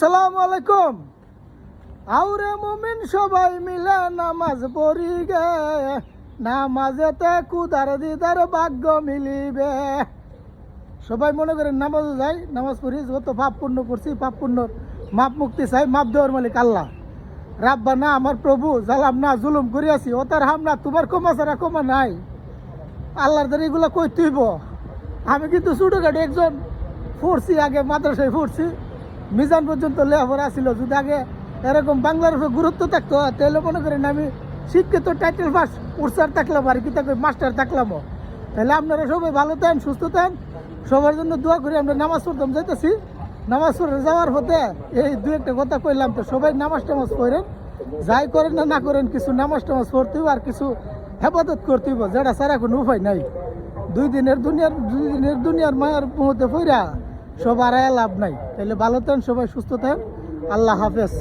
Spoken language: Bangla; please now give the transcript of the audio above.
সালাম আলাইকুম। আউরে মুমিন সবাই মিলে নামাজ পড়ি গে, নামাজেতে কুদার দিদার ভাগ্য মিলিবে। সবাই মনে করেন নামাজ যাই, নামাজ পড়ি, যত পাপ পুণ্য করছি পাপ পুণ্যর মাপ মুক্তি চাই, মাপ দেওয়ার মালিক আল্লাহ। রাব্বা না আমার প্রভু, জালাম না জুলুম করিয়াছি, ও তার হাম না, তোমার ক্ষমা ছাড়া ক্ষমা নাই। আল্লাহর দ্বারা এগুলো কই তুইব। আমি কিন্তু ছোটখাটো একজন পড়ছি, আগে মাদ্রাসায় পড়ছি, মিজান পর্যন্ত লেখাপড়া ছিল। যদি আগে এরকম বাংলার উপরে গুরুত্ব থাকতো তাহলে মনে করেন আমি শিক্ষিত টাইটেল পাস উৎসার থাকলাম, আর কি তাকে মাস্টার থাকলামও। তাহলে আপনারা সবাই ভালো থাকেন, সুস্থ থাকেন, সবার জন্য দোয়া করি। আমরা নামাজ পড়তাম যাইতেছি, নামাজ পড়ে যাওয়ার হতে এই দু একটা কথা কইলাম। তো সবাই নামাজ টামাজ পড়েন, যাই করেন না করেন, কিছু নামাজ টামাজ পড়তে হইব, আর কিছু হেফাজত করতে হইব, যেটা ছাড়া কোনো উপায় নাই। দুই দিনের দুনিয়ার মায়ের মধ্যে পড়া সবার লাভ নাই। তাহলে ভালো থাকেন, সবাই সুস্থ থাকেন। আল্লাহ হাফেজ।